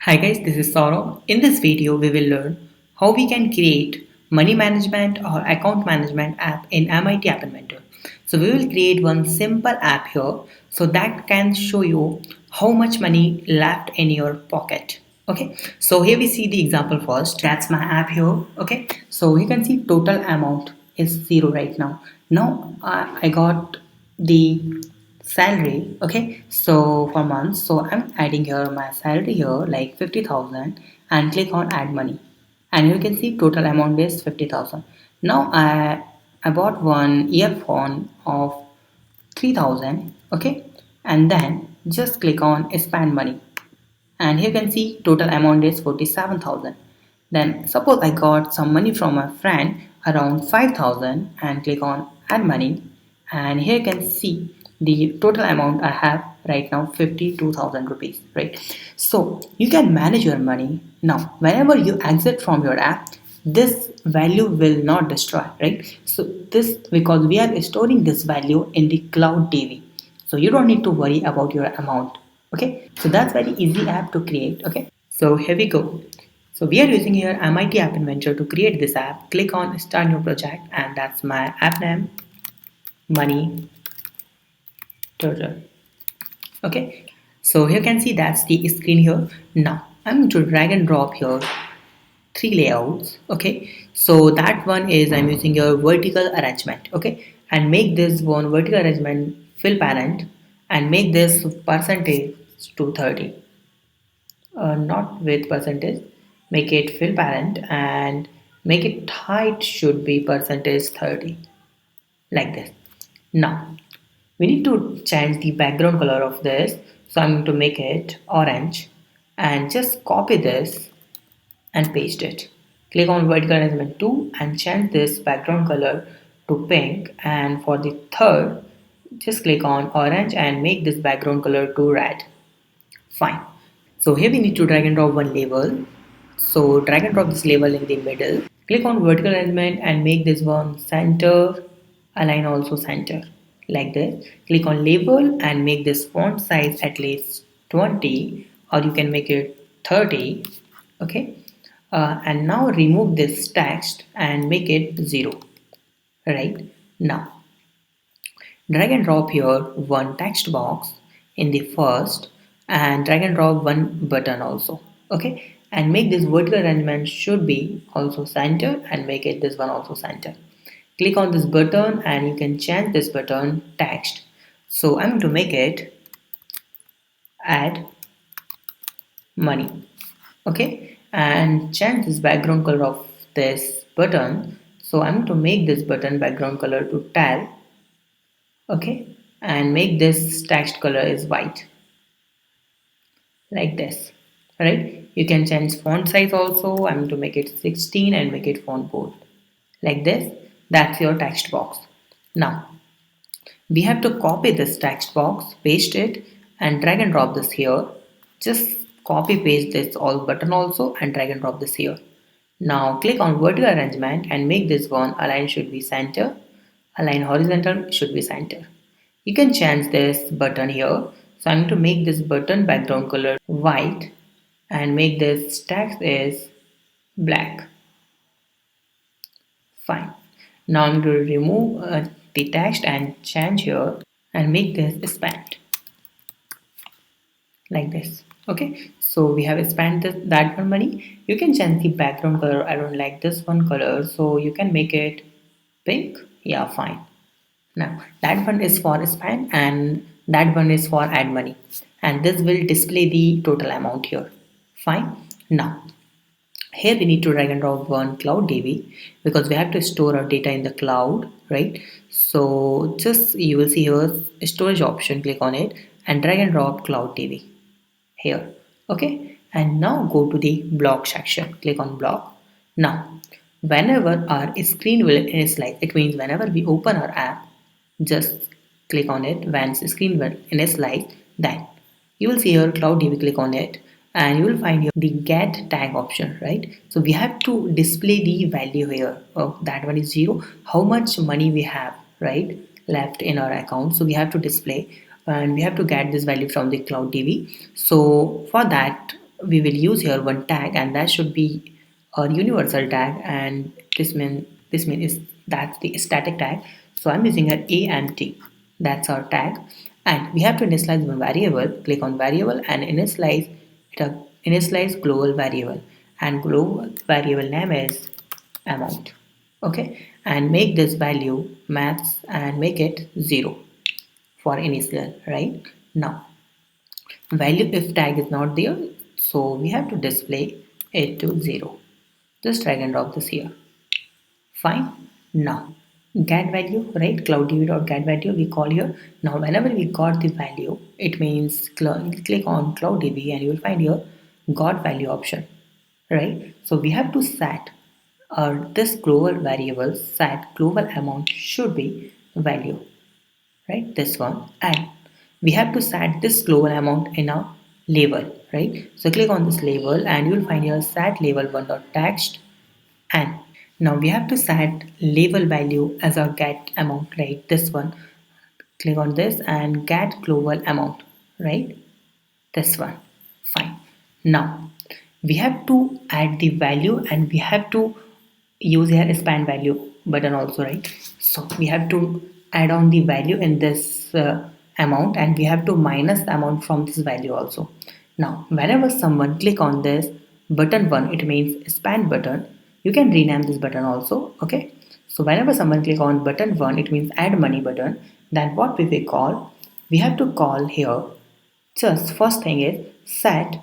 Hi guys, this is Saurav. In this video, we will learn how we can create money management or account management app in MIT App Inventor. So we will create one simple app here so that can show you how much money left in your pocket. Okay, so here we see the example first. That's my app here. Okay, so you can see total amount is 0 right now. Now I got the salary. Okay, so for months, so I'm adding here my salary here like 50,000 and click on add money, and you can see total amount is 50,000. Now I bought one earphone of 3,000. Okay, and then just click on spend money, and here you can see total amount is 47,000. Then suppose I got some money from a friend around 5,000 and click on add money, and here you can see the total amount I have right now 52,000 rupees, right? So you can manage your money. Now whenever you exit from your app, this value will not destroy, right? So this, because we are storing this value in the cloud TV, so you don't need to worry about your amount. Okay, so that's very easy app to create. Okay, so here we go. So we are using here MIT App Inventor to create this app. Click on start new project, and that's my app name, money total. Okay, so here you can see that's the screen here. Now I'm going to drag and drop here three layouts. Okay, so that one is I'm using your vertical arrangement. Okay, and make this one vertical arrangement fill parent, and make this percentage to 30. Not with percentage, make it fill parent, and make it height should be percentage 30, like this. Now we need to change the background color of this, so I'm going to make it orange, and just copy this and paste it. Click on vertical arrangement 2 and change this background color to pink, and for the third just click on orange and make this background color to red. Fine. So here we need to drag and drop one label. So drag and drop this label in the middle. Click on vertical arrangement and make this one center, align also center, like this. Click on label and make this font size at least 20, or you can make it 30. Okay. And now remove this text and make it 0. Right. Now drag and drop here one text box in the first, and drag and drop one button also. Okay, and make this vertical arrangement should be also center, and make it this one also center. Click on this button and you can change this button text. So I'm going to make it add money. Okay, and change this background color of this button. So I'm going to make this button background color to tell. Okay, and make this text color is white, like this. Right, you can change font size also. I'm going to make it 16 and make it font bold, like this. That's your text box. Now we have to copy this text box, paste it, and drag and drop this here. Just copy paste this all button also and drag and drop this here. Now click on vertical arrangement and make this one align should be center, align horizontal should be center. You can change this button here. So I'm going to make this button background color white and make this text is black. Fine. Now I'm going to remove the text and change here and make this spent, like this. Okay, so we have spent that one money. You can change the background color. I don't like this one color, so you can make it pink. Yeah, fine. Now that one is for spend and that one is for add money, and this will display the total amount here. Fine. Now here we need to drag and drop one cloud DB because we have to store our data in the cloud, right? So just you will see here storage option, click on it and drag and drop cloud DB here. Okay, and now go to the block section, click on block. Now whenever our screen will initialize, it means whenever we open our app, just click on it. When screen will initialize, then you will see here cloud DB, click on it and you will find here the get tag option, right? So we have to display the value here. Oh, that one is 0. How much money we have, right, left in our account. So we have to display and we have to get this value from the cloud DB. So for that we will use here one tag, and that should be a universal tag, and this mean is that's the static tag. So I'm using an a and t. That's our tag, and we have to initialize one variable. Click on variable and initialize global variable, and global variable name is amount. Okay, and make this value maths and make it 0 for initial. Right now, value if tag is not there, so we have to display it to 0. Just drag and drop this here. Fine. Now get value, right? cloudDB.get value we call here. Now whenever we got the value, it means click on cloudDB and you will find here got value option, right? So we have to set this global variable set global amount should be value, right? This one, and we have to set this global amount in a label, right? So click on this label and you will find here set label one.text, and now we have to set label value as a get amount, right? This one, click on this and get global amount, right? This one. Fine. Now we have to add the value and we have to use here span value button also, right? So we have to add on the value in this amount, and we have to minus the amount from this value also. Now whenever someone click on this button one, it means span button. You can rename this button also. Okay, so whenever someone click on button one, it means add money button. Then what we will call, we have to call here, just first thing is set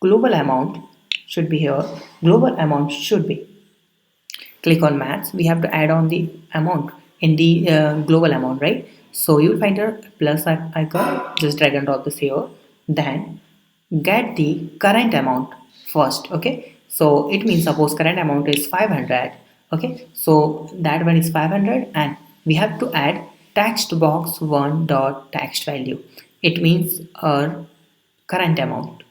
global amount should be here. Global amount should be, click on maths, we have to add on the amount in the global amount, right? So you'll find a plus icon, just drag and drop this here. Then get the current amount first. Okay, so it means suppose current amount is 500. Okay, so that one is 500, and we have to add text box one dot text value. It means our current amount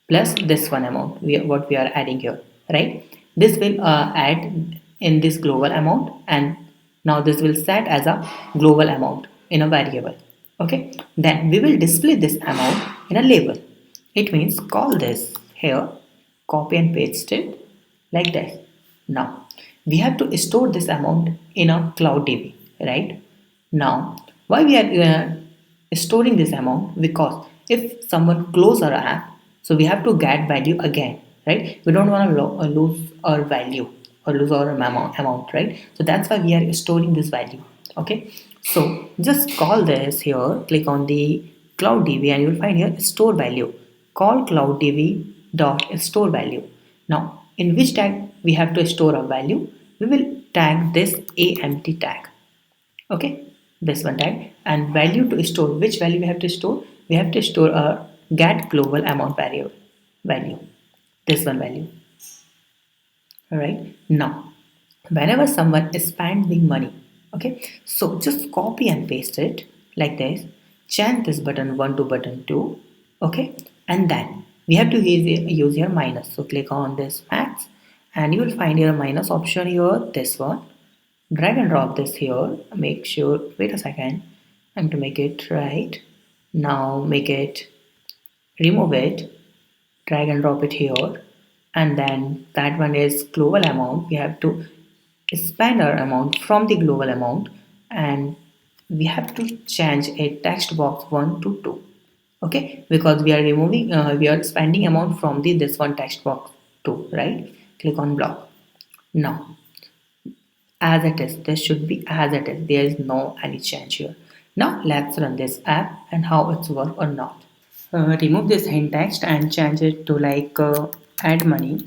plus this one amount what we are adding here, right? This will add in this global amount, and now this will set as a global amount in a variable. Okay, then we will display this amount in a label. It means call this here, copy and paste it like this. Now we have to store this amount in a cloud DB, right? Now why we are storing this amount? Because if someone close our app, so we have to get value again, right? We don't want to lose our value or lose our amount, right? So that's why we are storing this value. Okay, so just call this here, click on the cloud DB and you'll find here store value. Call cloud DB dot store value. Now in which tag we have to store a value? We will tag this a empty tag. Okay, this one tag, and value to store, which value we have to store? We have to store a get global amount variable value, this one value. All right, now whenever someone is spending money, okay, so just copy and paste it like this, change this button 1 to button 2. Okay, and then we have to use your minus. So click on this max and you will find your minus option here, this one. Drag and drop this here, make sure, wait a second, I'm to make it right. Now make it, remove it, drag and drop it here, and then that one is global amount. We have to expand our amount from the global amount, and we have to change a text box 1 to 2. Okay, because we are removing we are spending amount from the this one text box 2, right? Click on block. Now as it is, this should be as it is, there is no any change here. Now let's run this app and how it's work or not. Remove this hint text and change it to like add money.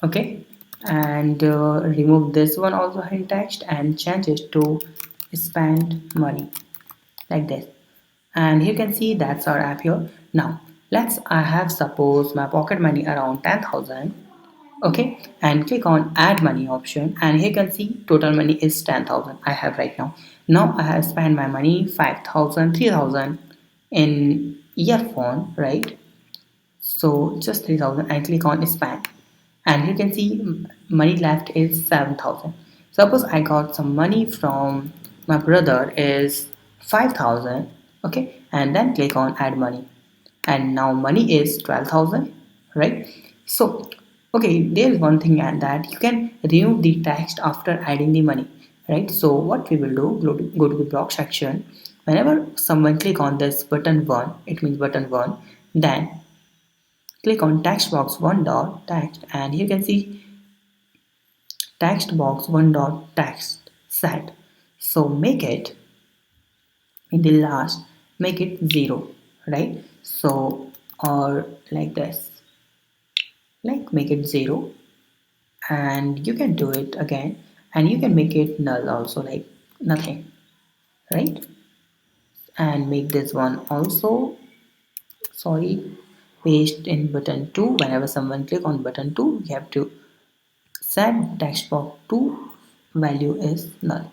Okay, and remove this one also hint text and change it to spend money like this. And you can see that's our app here. Now let's I have suppose my pocket money around 10,000. Okay, and click on add money option, and here you can see total money is 10,000 I have right now. Now I have spent my money 5,000, 3,000 in earphone, right? So just 3,000 and click on spend, and you can see money left is 7,000. Suppose I got some money from my brother is 5,000. Okay, and then click on add money, and now money is 12,000. right? So okay, there's one thing and that you can remove the text after adding the money, right? So what we will do, go to the block section. Whenever someone click on this button 1, it means button 1, then click on text box 1 dot text, and you can see text box 1 dot text set. So make it in the last, make it 0, right? So or like this, like make it 0, and you can do it again, and you can make it null also, like nothing, right? And make this one also, sorry, paste in button 2. Whenever someone click on button 2, you have to set text box 2 value is null,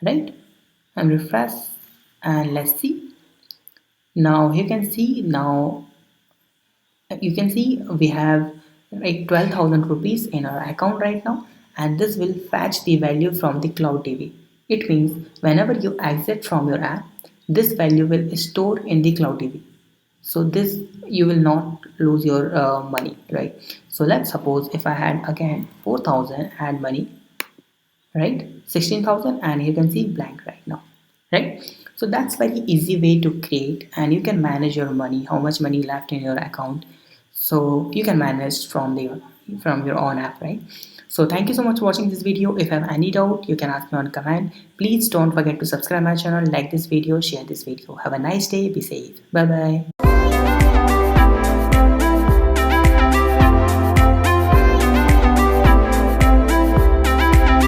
right? And refresh, and let's see. Now you can see, now you can see we have like 12,000 rupees in our account right now, and this will fetch the value from the cloud TV. It means whenever you exit from your app, this value will store in the cloud TV. So this, you will not lose your money, right? So let's suppose if I had again 4,000 add money, right? 16,000, and you can see blank right now, right? So that's very easy way to create, and you can manage your money, how much money left in your account. So you can manage from your own app, right? So thank you so much for watching this video. If you have any doubt, you can ask me on comment. Please don't forget to subscribe my channel, like this video, share this video. Have a nice day, be safe, bye bye.